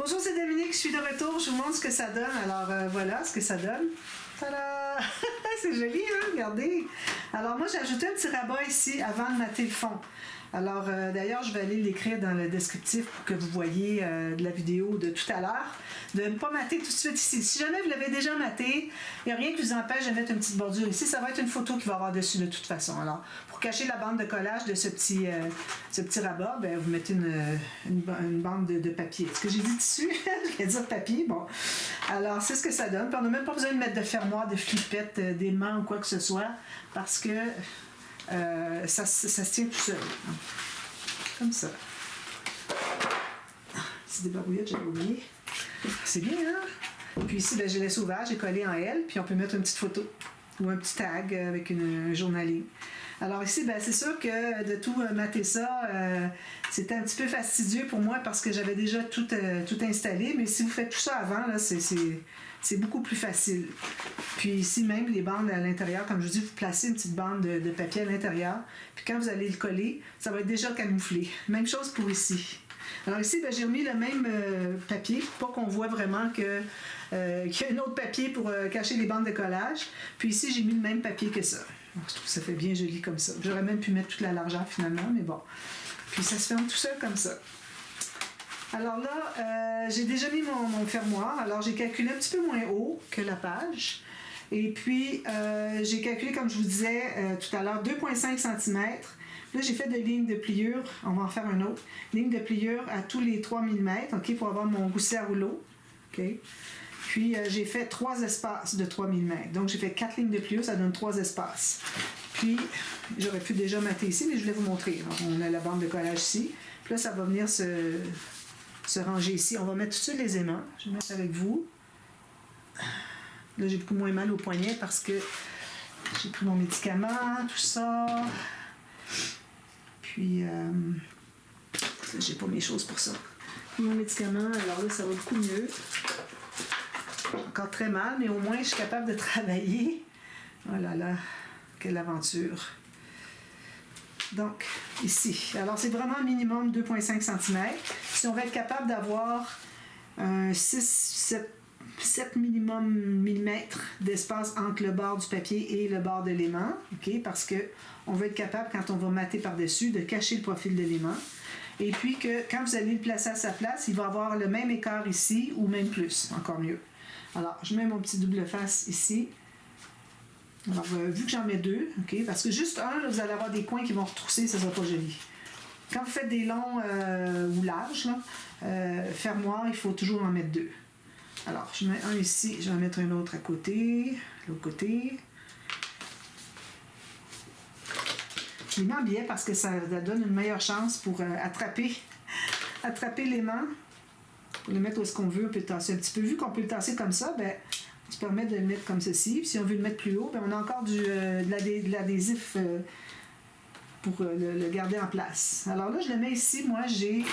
Bonjour, c'est Dominique, je suis de retour, je vous montre ce que ça donne. Alors voilà ce que ça donne. Tada! C'est joli, hein? Regardez! Alors moi, j'ai ajouté un petit rabat ici avant de mater le fond. Alors d'ailleurs, je vais aller l'écrire dans le descriptif pour que vous voyez de la vidéo de tout à l'heure. De ne pas mater tout de suite ici. Si jamais vous l'avez déjà maté, il n'y a rien qui vous empêche de mettre une petite bordure ici. Ça va être une photo qui va avoir dessus de toute façon. Alors, pour cacher la bande de collage de ce petit rabat, ben, vous mettez une bande de papier. Est-ce que j'ai dit tissu? Je voulais dire papier. Bon. Alors, c'est ce que ça donne. Puis on n'a même pas besoin de mettre de fermoir, de flippette, d'aimant ou quoi que ce soit, parce que ça se tient tout seul. Comme ça. C'est des barouillettes, j'avais oublié. C'est bien, hein? Puis ici, ben, je laisse ouvert, j'ai collé en L, puis on peut mettre une petite photo ou un petit tag avec un journaling. Alors ici, ben, c'est sûr que de tout mater ça, c'était un petit peu fastidieux pour moi parce que j'avais déjà tout installé, mais si vous faites tout ça avant, là, c'est beaucoup plus facile. Puis ici même, les bandes à l'intérieur, comme je vous dis, vous placez une petite bande de papier à l'intérieur, puis quand vous allez le coller, ça va être déjà camouflé. Même chose pour ici. Alors ici, ben, j'ai remis le même papier pour pas qu'on voit vraiment qu'il y a un autre papier pour cacher les bandes de collage. Puis ici, j'ai mis le même papier que ça. Donc, je trouve que ça fait bien joli comme ça. J'aurais même pu mettre toute la largeur finalement, mais bon. Puis ça se ferme tout seul comme ça. Alors là, j'ai déjà mis mon fermoir. Alors j'ai calculé un petit peu moins haut que la page. Et puis, j'ai calculé, comme je vous disais tout à l'heure, 2,5 cm. Là, j'ai fait des lignes de pliure. On va en faire un autre. Ligne de pliure à tous les 3 mm, OK, pour avoir mon gousset à rouleau. OK. Puis, j'ai fait 3 espaces de 3 mm. Donc, j'ai fait 4 lignes de pliure, ça donne 3 espaces. Puis, j'aurais pu déjà mater ici, mais je voulais vous montrer. Alors, on a la bande de collage ici. Puis là, ça va venir se ranger ici. On va mettre tout de suite les aimants. Je vais mettre avec vous. Là, j'ai beaucoup moins mal au poignet parce que j'ai pris mon médicament, tout ça. Puis, j'ai pas mes choses pour ça. Mon médicament, alors là, ça va beaucoup mieux. Encore très mal, mais au moins, je suis capable de travailler. Oh là là, quelle aventure. Donc, ici. Alors, c'est vraiment un minimum 2,5 cm. Si on va être capable d'avoir un 7 minimum millimètres d'espace entre le bord du papier et le bord de l'aimant, OK? Parce qu'on va être capable, quand on va mater par-dessus, de cacher le profil de l'aimant. Et puis que quand vous allez le placer à sa place, il va avoir le même écart ici ou même plus, encore mieux. Alors, je mets mon petit double face ici. Alors, vu que j'en mets 2, OK? Parce que juste un, là, vous allez avoir des coins qui vont retrousser, ça ne sera pas joli. Quand vous faites des longs ou larges, fermoirs, il faut toujours en mettre 2. Alors, je mets un ici, je vais en mettre un autre à côté, l'autre côté. Je les mets en biais parce que ça donne une meilleure chance pour attraper l'aimant. Pour le mettre où est-ce qu'on veut, on peut le tasser un petit peu. Vu qu'on peut le tasser comme ça, ben, on se permet de le mettre comme ceci. Puis si on veut le mettre plus haut, ben, on a encore de l'adhésif pour le garder en place. Alors là, je le mets ici. Moi, j'ai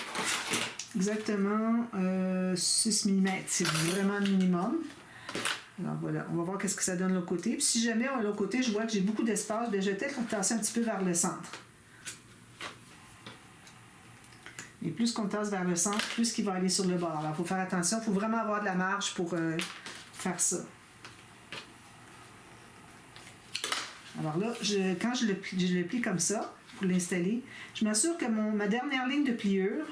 exactement 6 mm. C'est vraiment le minimum. Alors voilà, on va voir qu'est-ce que ça donne de l'autre côté. Puis si jamais de l'autre côté, je vois que j'ai beaucoup d'espace, bien, je vais peut-être le tasser un petit peu vers le centre. Et plus qu'on tasse vers le centre, plus il va aller sur le bord. Alors, il faut faire attention, il faut vraiment avoir de la marge pour faire ça. Alors là, quand je le plie comme ça, pour l'installer, je m'assure que ma dernière ligne de pliure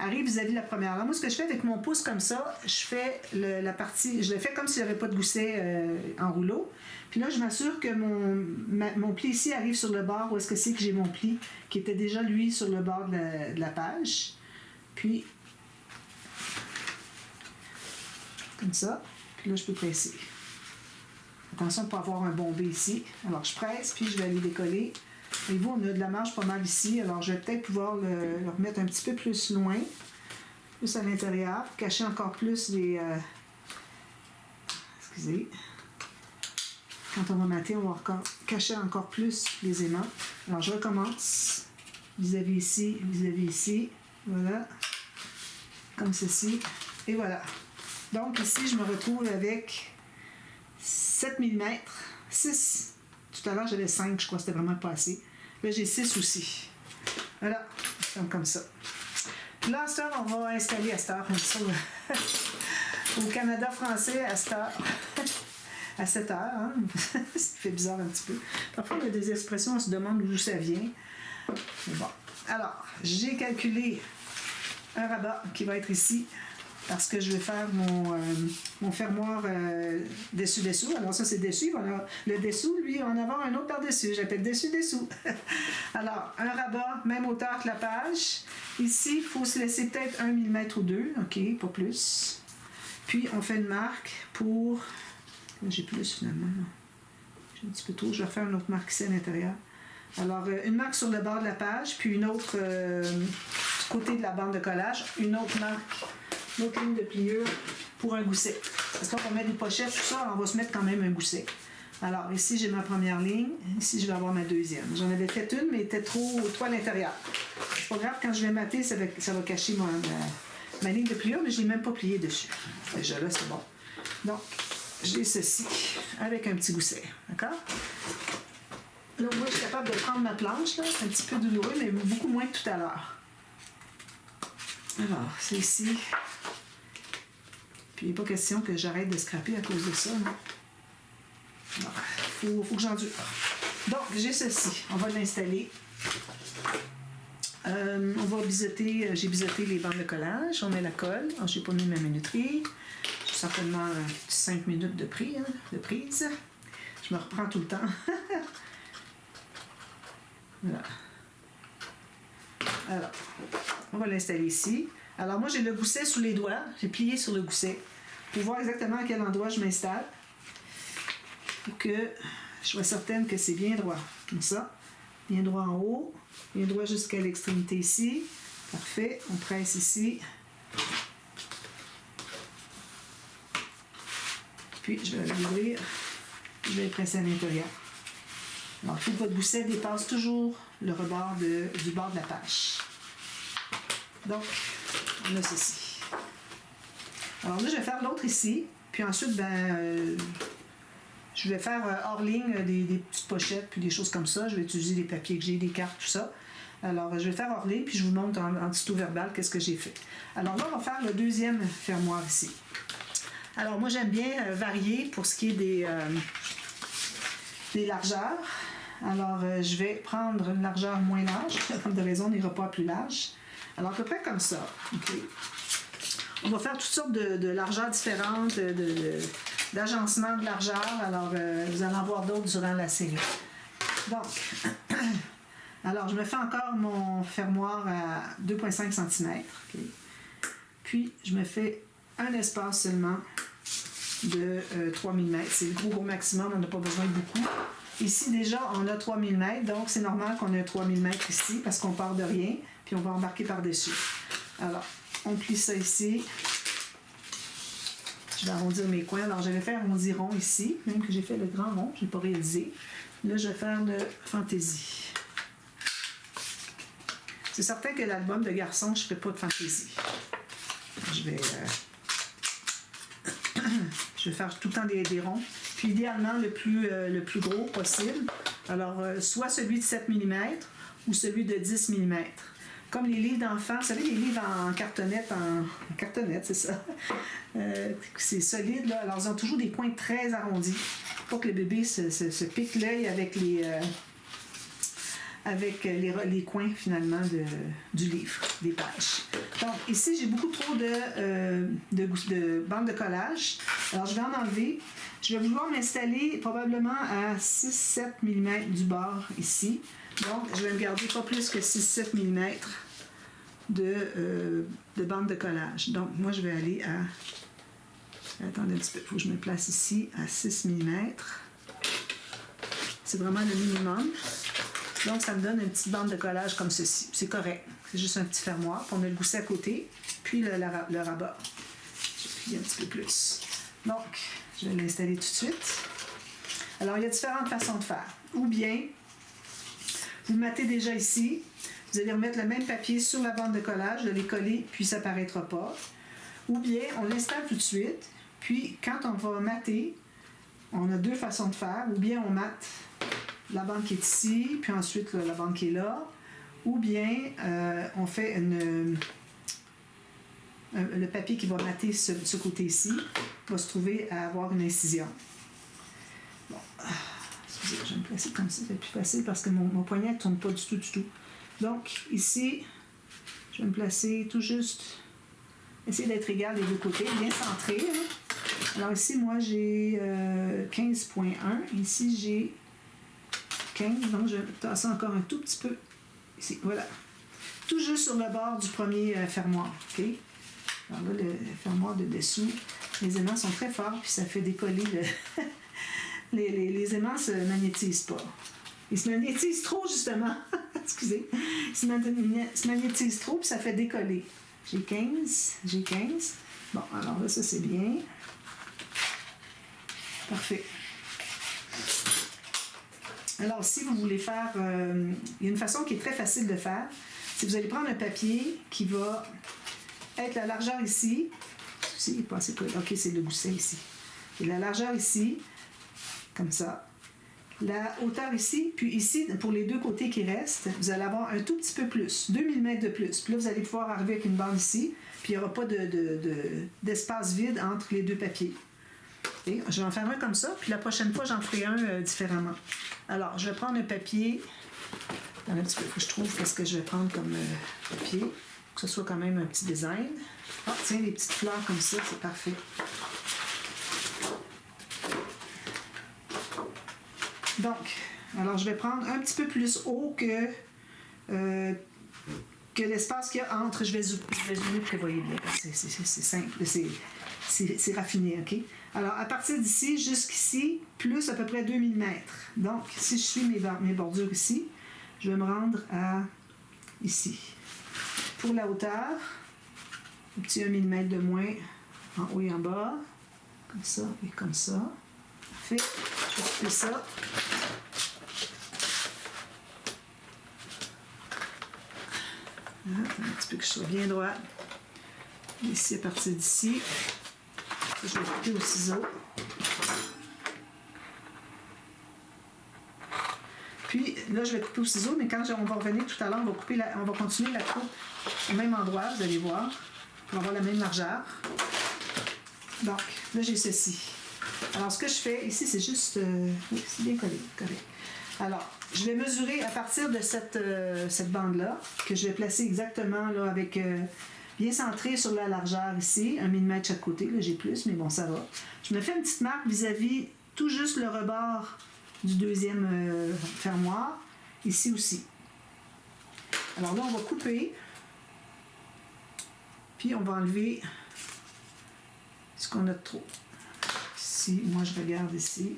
arrive vis-à-vis de la première. Alors moi, ce que je fais avec mon pouce comme ça, je fais la partie, je le fais comme s'il n'y avait pas de gousset en rouleau. Puis là, je m'assure que mon pli ici arrive sur le bord où est-ce que c'est que j'ai mon pli, qui était déjà, lui, sur le bord de la page. Puis, comme ça. Puis là, je peux presser. Attention de ne pas avoir un bombé ici. Alors, je presse, puis je vais aller décoller. Et vous, on a de la marge pas mal ici. Alors, je vais peut-être pouvoir le remettre un petit peu plus loin, plus à l'intérieur, pour cacher encore plus les... Excusez. Quand on va mater, on va cacher encore plus les aimants. Alors, je recommence. Vis-à-vis ici, vis-à-vis ici. Voilà. Comme ceci. Et voilà. Donc, ici, je me retrouve avec 7 mm. 6. Tout à l'heure, j'avais 5, je crois que c'était vraiment pas assez. Là, j'ai 6 aussi. Voilà. Comme ça. Là, à cette heure, on va installer à cette heure. Au Canada français, à cette heure, à 7 heures, hein? Ça fait bizarre un petit peu. Parfois, il y a des expressions, on se demande d'où ça vient. Mais bon. Alors, j'ai calculé un rabat qui va être ici parce que je vais faire mon fermoir dessus-dessous. Alors ça, c'est dessus. Le dessous, lui, on va en avoir un autre par-dessus. J'appelle dessus-dessous. Alors, un rabat, même hauteur que la page. Ici, il faut se laisser peut-être 1 mm ou 2. OK, pas plus. Puis, on fait une marque pour... Là, j'ai plus, finalement. J'ai un petit peu trop. Je vais refaire une autre marque ici à l'intérieur. Alors, une marque sur le bord de la page, puis une autre du côté de la bande de collage. Une autre marque... Une autre ligne de pliure pour un gousset. Parce qu'on va mettre des pochettes, tout ça, on va se mettre quand même un gousset. Alors, ici, j'ai ma première ligne. Ici, je vais avoir ma deuxième. J'en avais fait une, mais elle était trop à l'intérieur. C'est pas grave, quand je vais mater, ça va cacher ma ligne de pliure, mais je ne l'ai même pas pliée dessus. Déjà là, c'est bon. Donc, j'ai ceci avec un petit gousset. D'accord? Là, moi, je suis capable de prendre ma planche. Là. C'est un petit peu douloureux, mais beaucoup moins que tout à l'heure. Alors, c'est ici. Puis il n'est pas question que j'arrête de scraper à cause de ça. Il faut que j'endure. Donc, j'ai ceci. On va l'installer. On va biseauter. J'ai biseauté les bandes de collage. On met la colle. Je n'ai pas mis ma minuterie. J'ai certainement 5 minutes de prise. Je me reprends tout le temps. Voilà. Alors, on va l'installer ici. Alors, moi, j'ai le gousset sous les doigts. J'ai plié sur le gousset pour voir exactement à quel endroit je m'installe. Pour que je sois certaine que c'est bien droit. Comme ça. Bien droit en haut. Bien droit jusqu'à l'extrémité ici. Parfait. On presse ici. Puis, je vais l'ouvrir. Je vais le presser à l'intérieur. Alors, il faut que votre gousset dépasse toujours le rebord du bord de la page. Donc, on a ceci. Alors là, je vais faire l'autre ici. Puis ensuite, je vais faire hors ligne des petites pochettes puis des choses comme ça. Je vais utiliser des papiers que j'ai, des cartes, tout ça. Alors, je vais faire hors ligne, puis je vous montre en tuto verbal qu'est-ce que j'ai fait. Alors là, on va faire le deuxième fermoir ici. Alors, moi, j'aime bien varier pour ce qui est des largeurs. Alors, je vais prendre une largeur moins large. Comme de raison, on n'ira pas plus large. Alors, à peu près comme ça. Okay. On va faire toutes sortes de largeurs différentes, d'agencements de largeur. Alors, vous allez en voir d'autres durant la série. Donc, alors, je me fais encore mon fermoir à 2,5 cm. Okay. Puis, je me fais un espace seulement de 3 mm. C'est le gros maximum, on n'a pas besoin de beaucoup. Ici, déjà, on a 3 mm, donc c'est normal qu'on ait 3 mm ici parce qu'on part de rien, puis on va embarquer par-dessus. Alors, on plie ça ici. Je vais arrondir mes coins. Alors, j'avais fait arrondir rond ici, même que j'ai fait le grand rond, je n'ai pas réalisé. Là, je vais faire le fantaisie. C'est certain que l'album de garçon, je ne fais pas de fantaisie. Je vais faire tout le temps des ronds. Puis idéalement, le plus gros possible. Alors, soit celui de 7 mm ou celui de 10 mm. Comme les livres d'enfants, vous savez, les livres en cartonnette, c'est ça. C'est solide, là. Alors, ils ont toujours des coins très arrondis. Pour que le bébé se pique l'œil avec les coins, finalement, du livre, des pages. Donc, ici, j'ai beaucoup trop de bandes de collage. Alors, je vais en enlever. Je vais vouloir m'installer probablement à 6-7 mm du bord ici. Donc, je vais me garder pas plus que 6-7 mm de bande de collage. Donc, moi, je vais aller à... Attendez un petit peu, il faut que je me place ici à 6 mm. C'est vraiment le minimum. Donc, ça me donne une petite bande de collage comme ceci. C'est correct. C'est juste un petit fermoir. On a le gousset à côté, puis le rabat. Je plie un petit peu plus. Donc, je vais l'installer tout de suite. Alors, il y a différentes façons de faire. Ou bien, vous matez déjà ici. Vous allez remettre le même papier sur la bande de collage, de les coller, puis ça ne paraîtra pas. Ou bien, on l'installe tout de suite. Puis, quand on va mater, on a deux façons de faire. Ou bien, on mate la bande qui est ici, puis ensuite la bande qui est là. Ou bien, on fait le papier qui va mater ce côté-ci va se trouver à avoir une incision. Bon, excusez, je vais me placer comme ça, c'est plus facile parce que mon poignet ne tourne pas du tout. Donc, ici, je vais me placer tout juste, essayer d'être égal des deux côtés, bien centré. Hein? Alors ici, moi, j'ai 15,1. Ici, j'ai 15, donc je vais tasser encore un tout petit peu. Ici, voilà. Tout juste sur le bord du premier fermoir. OK? Alors là, le fermoir de dessous, les aimants sont très forts, puis ça fait décoller le... les aimants ne se magnétisent pas. Ils se magnétisent trop, justement. Excusez. Ils se magnétisent trop, puis ça fait décoller. J'ai 15. Bon, alors là, ça, c'est bien. Parfait. Alors, si vous voulez faire... il y a une façon qui est très facile de faire. C'est que vous allez prendre un papier qui va être la largeur ici. Ici, il est pas assez collé. OK, c'est le gousset ici. Et la largeur ici, comme ça. La hauteur ici, puis ici, pour les deux côtés qui restent, vous allez avoir un tout petit peu plus, 2 mm de plus. Puis là, vous allez pouvoir arriver avec une bande ici, puis il n'y aura pas d'espace vide entre les deux papiers. Et je vais en faire un comme ça, puis la prochaine fois, j'en ferai un différemment. Alors, je vais prendre un papier. Un petit peu, il faut que je trouve qu'est-ce que je vais prendre comme papier, que ce soit quand même un petit design. Ah, tiens, des petites fleurs comme ça, c'est parfait. Donc, alors je vais prendre un petit peu plus haut que l'espace qu'il y a entre. Je vais zoomer pour que vous voyez bien. C'est simple, c'est raffiné, OK? Alors, à partir d'ici jusqu'ici, plus à peu près 2 mm. Donc, si je suis mes bordures ici, je vais me rendre à ici. Pour la hauteur, un petit 1 mm de moins en haut et en bas. Comme ça et comme ça. Parfait. Je vais couper ça. Attends un petit peu que je sois bien droit. Ici, à partir d'ici, je vais couper au ciseau. Puis là, je vais couper au ciseau, mais quand on va revenir tout à l'heure, on va continuer la coupe au même endroit, vous allez voir, pour avoir la même largeur. Donc, là, j'ai ceci. Alors, ce que je fais ici, c'est juste... oui, c'est bien collé, correct. Alors, je vais mesurer à partir de cette bande-là, que je vais placer exactement là, avec bien centré sur la largeur ici, 1 mm chaque côté. Là, j'ai plus, mais bon, ça va. Je me fais une petite marque vis-à-vis tout juste le rebord du deuxième fermoir, ici aussi. Alors là, on va couper, puis on va enlever ce qu'on a de trop. Ici, moi, je regarde ici.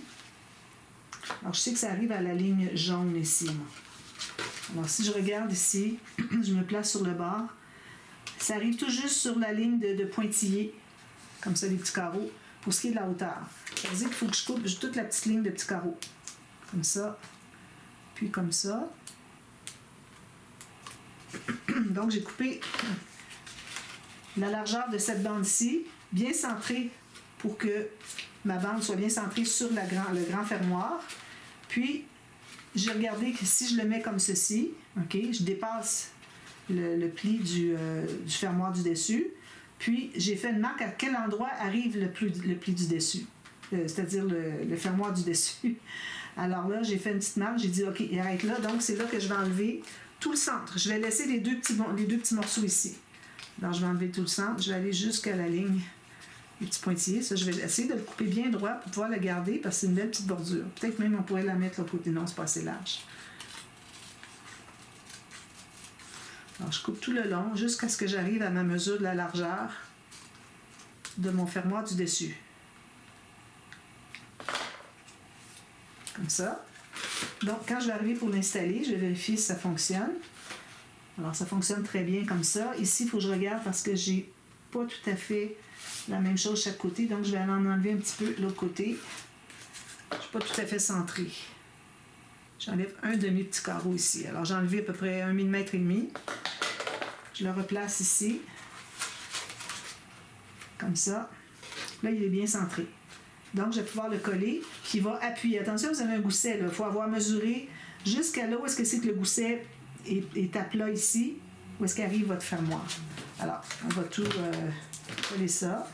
Alors, je sais que ça arrive à la ligne jaune ici. Moi. Alors, si je regarde ici, je me place sur le bord. Ça arrive tout juste sur la ligne de pointillés, comme ça, des petits carreaux, pour ce qui est de la hauteur. Ça veut dire qu'il faut que je coupe toute la petite ligne de petits carreaux. Comme ça, puis comme ça. Donc, j'ai coupé la largeur de cette bande-ci, bien centrée pour que ma bande soit bien centrée sur le grand fermoir. Puis, j'ai regardé que si je le mets comme ceci, OK, je dépasse le pli du fermoir du dessus. Puis, j'ai fait une marque à quel endroit arrive le pli du dessus, c'est-à-dire le fermoir du dessus. Alors là, j'ai fait une petite marque, j'ai dit, OK, il arrête là. Donc, c'est là que je vais enlever tout le centre. Je vais laisser les deux petits morceaux ici. Alors, je vais enlever tout le centre. Je vais aller jusqu'à la ligne des petits pointillés. Ça, je vais essayer de le couper bien droit pour pouvoir le garder parce que c'est une belle petite bordure. Peut-être même on pourrait la mettre l'autre côté. Non, c'est pas assez large. Alors, je coupe tout le long jusqu'à ce que j'arrive à ma mesure de la largeur de mon fermoir du dessus. Comme ça. Donc, quand je vais arriver pour l'installer, je vais vérifier si ça fonctionne. Alors, ça fonctionne très bien comme ça. Ici, il faut que je regarde parce que j'ai pas tout à fait la même chose chaque côté. Donc, je vais en enlever un petit peu l'autre côté. Je ne suis pas tout à fait centrée. J'enlève un demi-petit carreau ici. Alors, j'ai enlevé à peu près 1 mm et demi. Je le replace ici. Comme ça. Là, il est bien centré. Donc, je vais pouvoir le coller, qui va appuyer. Attention, vous avez un gousset, il faut avoir mesuré jusqu'à là où est-ce que c'est que le gousset est à plat ici, où est-ce qu'arrive votre fermoir. Alors, on va tout coller ça.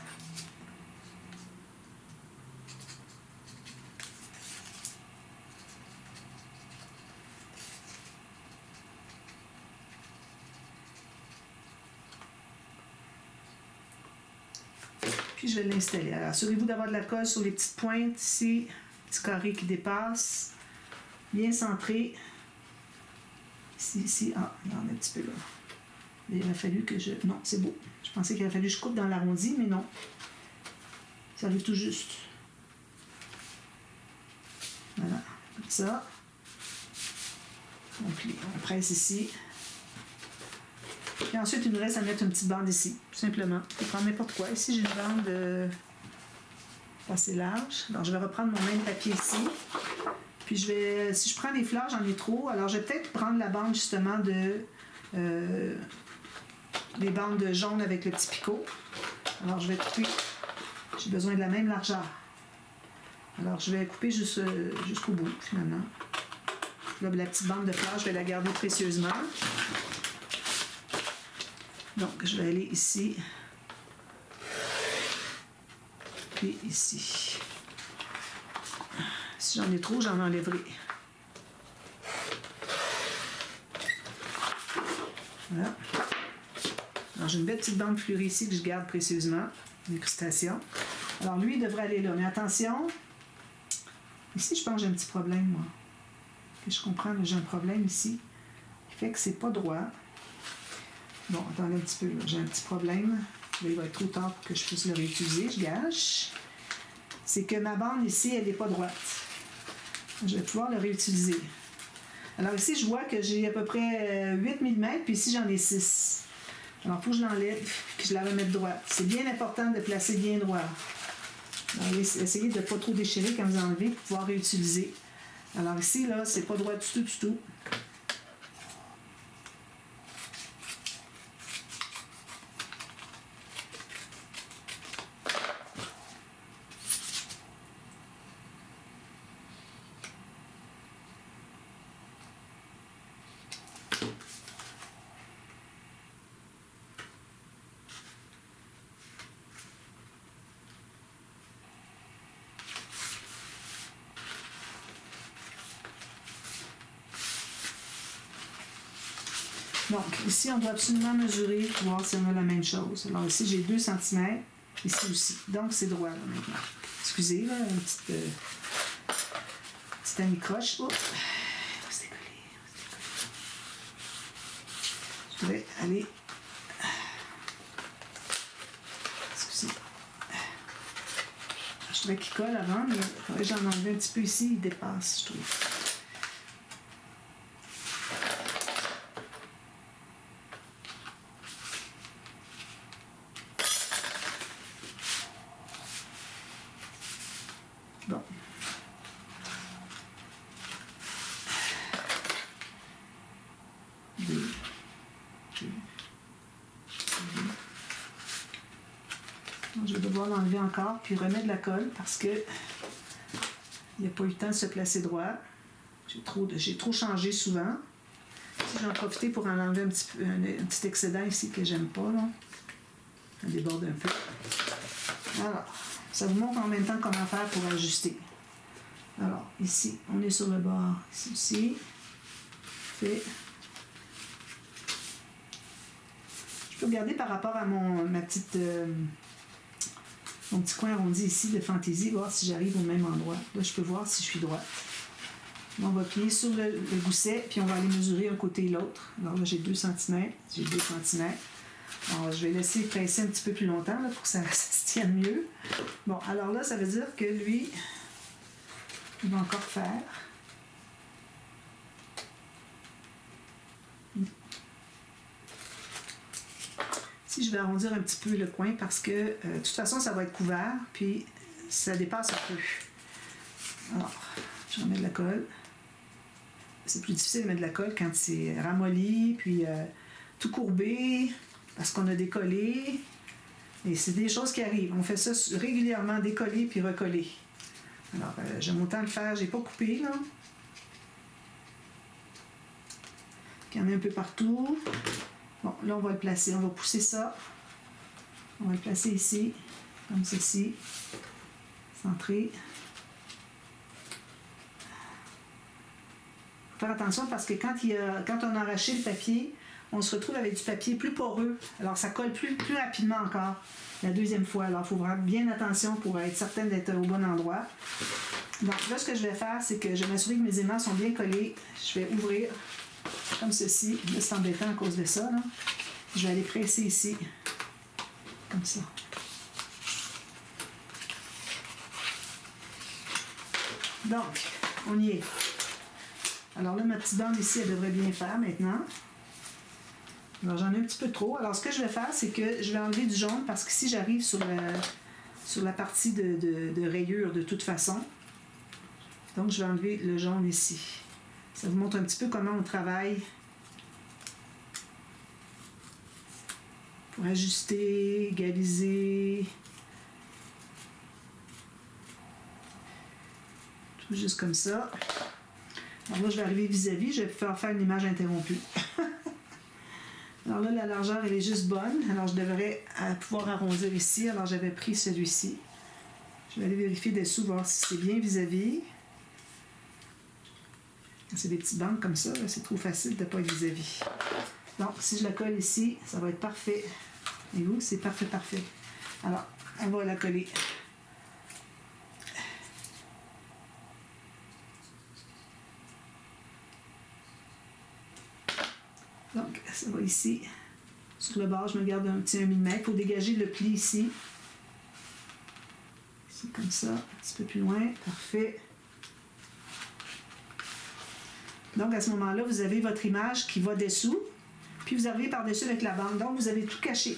Puis je vais l'installer. Alors, assurez-vous d'avoir de la colle sur les petites pointes ici, petits carrés qui dépassent, bien centré. Ici, ah, il y en a un petit peu là. Il aurait fallu que je... Non, c'est beau. Je pensais qu'il aurait fallu que je coupe dans l'arrondi, mais non. Ça arrive tout juste. Voilà, comme ça. Donc, on presse ici. Et ensuite, il nous reste à mettre une petite bande ici, tout simplement. Je peux prendre n'importe quoi. Ici, j'ai une bande assez large. Alors, je vais reprendre mon même papier ici. Puis, si je prends des fleurs, j'en ai trop. Alors, je vais peut-être prendre la bande, justement, des bandes jaunes avec le petit picot. Alors, je vais couper. J'ai besoin de la même largeur. Alors, je vais couper jusqu'au bout, finalement. Là, la petite bande de fleurs, je vais la garder précieusement. Donc, je vais aller ici. Puis ici. Si j'en ai trop, j'en enlèverai. Voilà. Alors, j'ai une belle petite bande fleurie ici que je garde précieusement. L'incrustation. Alors, lui, il devrait aller là. Mais attention, ici, je pense que j'ai un petit problème, moi. Que je comprends, mais j'ai un problème ici. Qui fait que c'est pas droit. Bon, attendez un petit peu, là. J'ai un petit problème. Là, il va être trop tard pour que je puisse le réutiliser. Je gâche. C'est que ma bande ici, elle n'est pas droite. Je vais pouvoir le réutiliser. Alors ici, je vois que j'ai à peu près 8 mm, puis ici, j'en ai 6. Alors, il faut que je l'enlève et que je la remette droite. C'est bien important de placer bien droit. Alors, essayez de ne pas trop déchirer quand vous enlevez pour pouvoir réutiliser. Alors ici, là, c'est pas droit du tout, du tout. Donc, ici, on doit absolument mesurer pour voir si on a la même chose. Alors ici, j'ai 2 cm, ici aussi. Donc, c'est droit, là, maintenant. Excusez, là, une petite anicroche. Oh! Il va se décoller. Je devrais aller... Excusez. Je trouvais qu'il colle avant, mais il faudrait que j'en enlève un petit peu ici. Il dépasse, je trouve. Bon. Je vais devoir l'enlever encore puis remettre de la colle parce que il n'y a pas eu le temps de se placer droit. J'ai trop changé souvent. Ici, j'en ai profité pour en enlever un petit excédent ici que j'aime pas. Là. Ça déborde un peu. Alors, ça vous montre en même temps comment faire pour ajuster. Alors, ici, on est sur le bord. Ici aussi. Fait. Je peux regarder par rapport à mon petit coin arrondi ici de fantaisie, voir si j'arrive au même endroit. Là, je peux voir si je suis droite. Là, on va plier sur le gousset, puis on va aller mesurer un côté et l'autre. Alors là, j'ai 2 cm. J'ai 2 cm. Alors, je vais laisser presser un petit peu plus longtemps là, pour que ça se tienne mieux. Bon, alors là, ça veut dire que lui, il va encore faire. Ici, je vais arrondir un petit peu le coin parce que, de toute façon, ça va être couvert, puis ça dépasse un peu. Alors, je remets de la colle. C'est plus difficile de mettre de la colle quand c'est ramolli, puis tout courbé, parce qu'on a décollé. Et c'est des choses qui arrivent. On fait ça régulièrement, décoller puis recoller. Alors, j'aime autant le faire. J'ai pas coupé, là. Il y en a un peu partout. Bon, là, on va le placer. On va pousser ça. On va le placer ici, comme ceci. Centré. Faut faire attention parce que quand on a arraché le papier, on se retrouve avec du papier plus poreux. Alors, ça colle plus rapidement encore la deuxième fois. Alors, il faut faire bien attention pour être certaine d'être au bon endroit. Donc, là, ce que je vais faire, c'est que je vais m'assurer que mes aimants sont bien collés. Je vais ouvrir comme ceci. Là, c'est embêtant à cause de ça, là. Je vais aller presser ici. Comme ça. Donc, on y est. Alors là, ma petite bande ici, elle devrait bien faire maintenant. Alors, j'en ai un petit peu trop. Alors, ce que je vais faire, c'est que je vais enlever du jaune parce que si j'arrive sur la partie de rayure de toute façon, donc je vais enlever le jaune ici. Ça vous montre un petit peu comment on travaille pour ajuster, égaliser. Tout juste comme ça. Alors là, je vais arriver vis-à-vis, je vais pouvoir faire une image interrompue. Alors là, la largeur, elle est juste bonne. Alors, je devrais pouvoir arrondir ici. Alors, j'avais pris celui-ci. Je vais aller vérifier dessous, voir si c'est bien vis-à-vis. C'est des petites bandes comme ça, c'est trop facile de ne pas être vis-à-vis. Donc, si je la colle ici, ça va être parfait. Et vous, c'est parfait, parfait. Alors, on va la coller. Donc, ça va ici. Sur le bord, je me garde un petit 1 mm pour dégager le pli ici. Ici, comme ça, un petit peu plus loin. Parfait. Donc, à ce moment-là, vous avez votre image qui va dessous, puis vous arrivez par-dessus avec la bande. Donc, vous avez tout caché.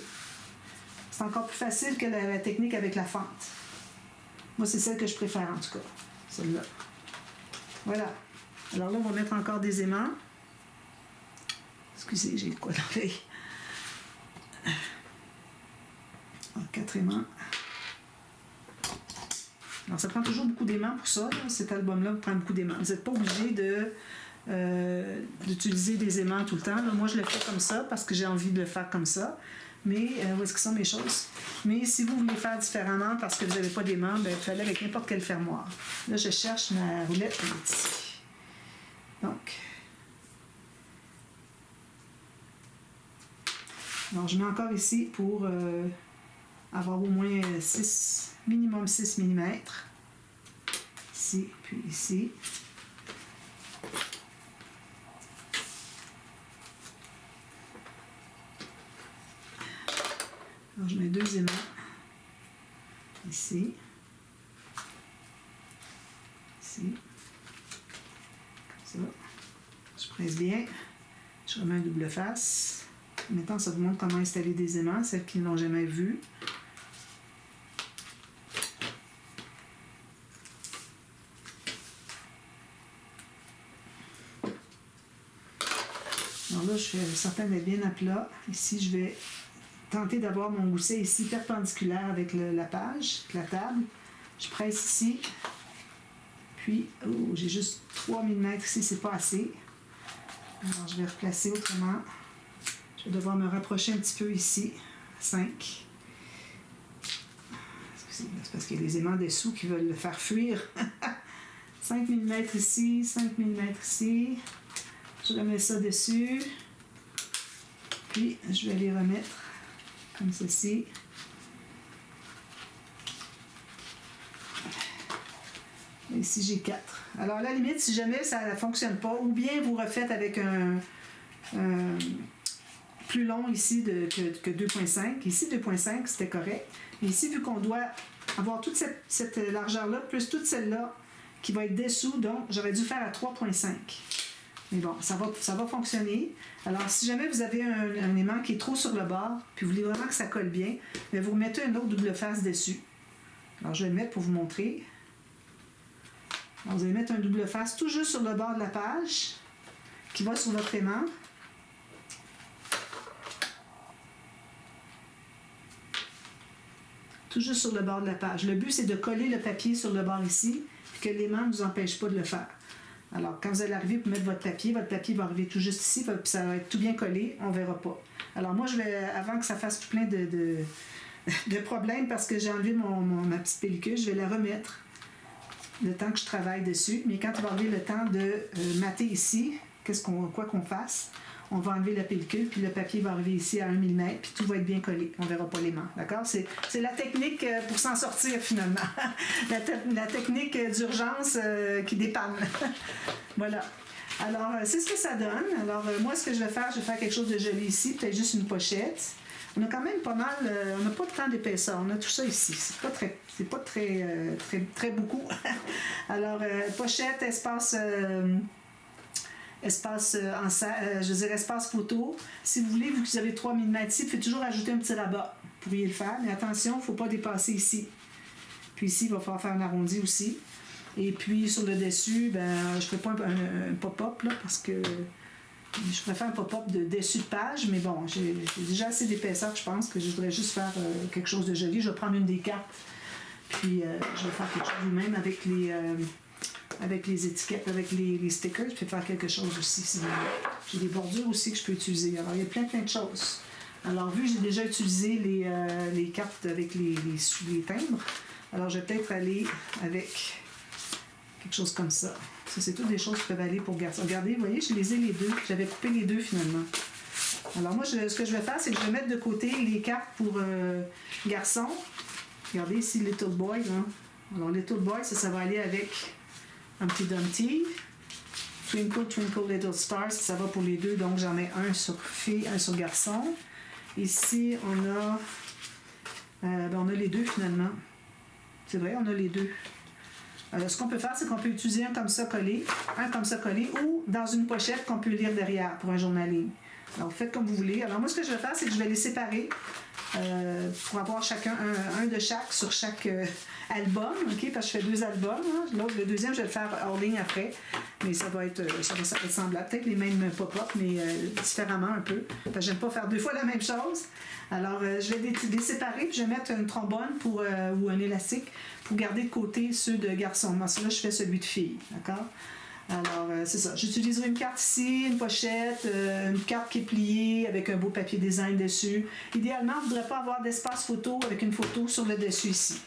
C'est encore plus facile que la technique avec la fente. Moi, c'est celle que je préfère, en tout cas. Celle-là. Voilà. Alors là, on va mettre encore des aimants. Excusez, j'ai le quoi dans l'œil. 4 aimants. Alors, ça prend toujours beaucoup d'aimants pour ça. Là. Cet album-là prend beaucoup d'aimants. Vous n'êtes pas obligé d'utiliser des aimants tout le temps. Là, moi, je le fais comme ça parce que j'ai envie de le faire comme ça. Mais, où est-ce que sont mes choses? Mais si vous voulez faire différemment parce que vous n'avez pas d'aimants, ben, il fallait avec n'importe quel fermoir. Là, je cherche ma roulette ici. Donc, alors, je mets encore ici pour avoir au moins minimum 6 mm. Ici, puis ici. Alors, je mets 2 aimants. Ici. Ici. Comme ça. Je presse bien. Je remets un double face. Maintenant, ça vous montre comment installer des aimants, celles qui ne l'ont jamais vu. Alors là, je suis certaine d'être bien à plat. Ici, je vais tenter d'avoir mon gousset ici perpendiculaire avec la page, la table. Je presse ici. Puis, oh, j'ai juste 3 mm ici, c'est pas assez. Alors, je vais replacer autrement. Je vais devoir me rapprocher un petit peu ici. 5. C'est parce qu'il y a des aimants dessous qui veulent le faire fuir. 5 mm ici, 5 mm ici. Je remets ça dessus. Puis, je vais les remettre comme ceci. Et ici, j'ai 4. Alors, à la limite, si jamais ça ne fonctionne pas, ou bien vous refaites avec un plus long ici que 2.5. Ici, 2.5, c'était correct. Mais ici, vu qu'on doit avoir toute cette largeur-là, plus toute celle-là qui va être dessous, donc j'aurais dû faire à 3.5. Mais bon, ça va fonctionner. Alors, si jamais vous avez un aimant qui est trop sur le bord, puis vous voulez vraiment que ça colle bien, bien vous remettez un autre double face dessus. Alors, je vais le mettre pour vous montrer. Alors, vous allez mettre un double face tout juste sur le bord de la page, qui va sur votre aimant. Tout juste sur le bord de la page. Le but, c'est de coller le papier sur le bord ici, puis que l'aimant ne vous empêche pas de le faire. Alors, quand vous allez arriver pour mettre votre papier va arriver tout juste ici, puis ça va être tout bien collé, on ne verra pas. Alors moi, je vais, avant que ça fasse tout plein de problèmes, parce que j'ai enlevé ma petite pellicule, je vais la remettre le temps que je travaille dessus. Mais quand il va arriver le temps de mater ici, quoi qu'on fasse, on va enlever la pellicule, puis le papier va arriver ici à 1 mm, puis tout va être bien collé. On ne verra pas l'aimant, d'accord? C'est la technique pour s'en sortir, finalement. la technique d'urgence qui dépanne. Voilà. Alors, c'est ce que ça donne. Alors, moi, ce que je vais faire quelque chose de joli ici, peut-être juste une pochette. On a quand même pas mal, on n'a pas tant d'épaisseur, on a tout ça ici. C'est pas très beaucoup. Alors, pochette, espace photo. Si vous voulez, vu que vous avez 3 mm ici, vous pouvez toujours ajouter un petit rabat. Vous pourriez le faire, mais attention, il ne faut pas dépasser ici. Puis ici, il va falloir faire un arrondi aussi. Et puis, sur le dessus, je ne ferai pas un pop-up, là, parce que je préfère un pop-up de dessus de page, mais bon, j'ai déjà assez d'épaisseur, je pense, que je voudrais juste faire quelque chose de joli. Je vais prendre une des cartes, puis je vais faire quelque chose vous-même avec les étiquettes, avec les stickers. Je peux faire quelque chose aussi, si vous voulez. J'ai des bordures aussi que je peux utiliser. Alors, il y a plein de choses. Alors, vu que j'ai déjà utilisé les cartes avec les timbres, alors je vais peut-être aller avec quelque chose comme ça. Ça, c'est toutes des choses qui peuvent aller pour garçons. Regardez, vous voyez, je les ai les deux. J'avais coupé les deux, finalement. Alors, moi, ce que je vais faire, c'est que je vais mettre de côté les cartes pour garçons. Regardez ici, Little Boy. Là. Alors, Little Boy, ça va aller avec Humpty Dumpty. Twinkle, Twinkle, Little Stars, ça va pour les deux. Donc, j'en ai un sur fille, un sur garçon. Ici, on a les deux, finalement. C'est vrai, on a les deux. Ce qu'on peut faire, c'est qu'on peut utiliser un comme ça collé, ou dans une pochette qu'on peut lire derrière pour un journaling. Alors, faites comme vous voulez. Alors, moi, ce que je vais faire, c'est que je vais les séparer pour avoir chacun un de chaque sur chaque album, ok? Parce que je fais 2 albums. Hein. Le deuxième, je vais le faire hors ligne après, mais ça va ressembler. Peut-être les mêmes pop-up, mais différemment un peu. Parce que j'aime pas faire 2 fois la même chose. Alors, je vais les séparer, puis je vais mettre une trombone ou un élastique pour garder de côté ceux de garçons. Moi, là, je fais celui de filles, d'accord? Alors, c'est ça. J'utiliserai une carte ici, une pochette, une carte qui est pliée avec un beau papier design dessus. Idéalement, on ne voudrait pas avoir d'espace photo avec une photo sur le dessus ici.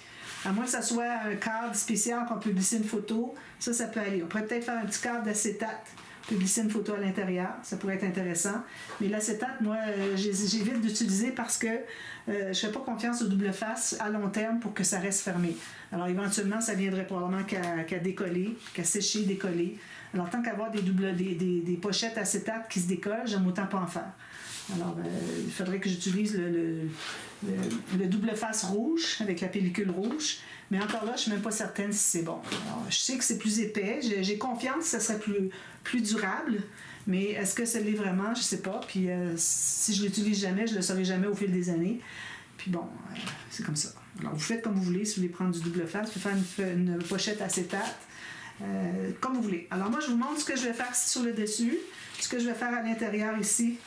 À moins que ça soit un cadre spécial qu'on peut glisser une photo, ça peut aller. On pourrait peut-être faire un petit cadre d'acétate, on peut glisser une photo à l'intérieur, ça pourrait être intéressant. Mais l'acétate, moi, j'évite d'utiliser parce que je ne fais pas confiance au double face à long terme pour que ça reste fermé. Alors, éventuellement, ça viendrait probablement qu'à décoller, qu'à sécher, décoller. Alors, tant qu'avoir des pochettes acétate qui se décollent, j'aime autant pas en faire. Alors, il faudrait que j'utilise le double face rouge avec la pellicule rouge. Mais encore là, je ne suis même pas certaine si c'est bon. Alors, je sais que c'est plus épais. J'ai confiance que ça serait plus durable. Mais est-ce que ça l'est vraiment? Je ne sais pas. Puis si je ne l'utilise jamais, je ne le saurai jamais au fil des années. Puis bon, c'est comme ça. Alors, vous faites comme vous voulez. Si vous voulez prendre du double face, vous pouvez faire une pochette acétate. Comme vous voulez. Alors moi, je vous montre ce que je vais faire ici sur le dessus. Ce que je vais faire à l'intérieur ici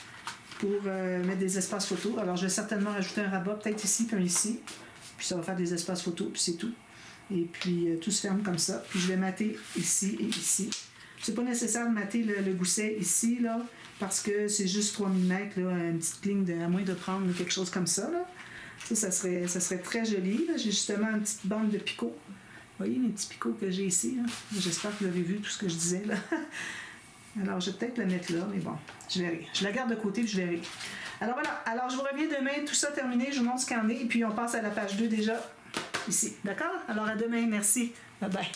pour mettre des espaces photos. Alors, je vais certainement rajouter un rabat, peut-être ici, puis un ici. Puis ça va faire des espaces photos, puis c'est tout. Et puis, tout se ferme comme ça. Puis je vais mater ici et ici. C'est pas nécessaire de mater le gousset ici, là, parce que c'est juste 3 mm, là, une petite ligne, à moins de prendre quelque chose comme ça, là. Ça serait très joli. J'ai justement une petite bande de picots. Vous voyez les petits picots que j'ai ici, là? J'espère que vous avez vu tout ce que je disais, là. Alors, je vais peut-être la mettre là, mais bon, je verrai. Je la garde de côté, puis je verrai. Alors voilà, alors je vous reviens demain, tout ça terminé, je vous montre ce qu'il y en est, et puis on passe à la page 2 déjà, ici. D'accord? Alors à demain, merci. Bye bye.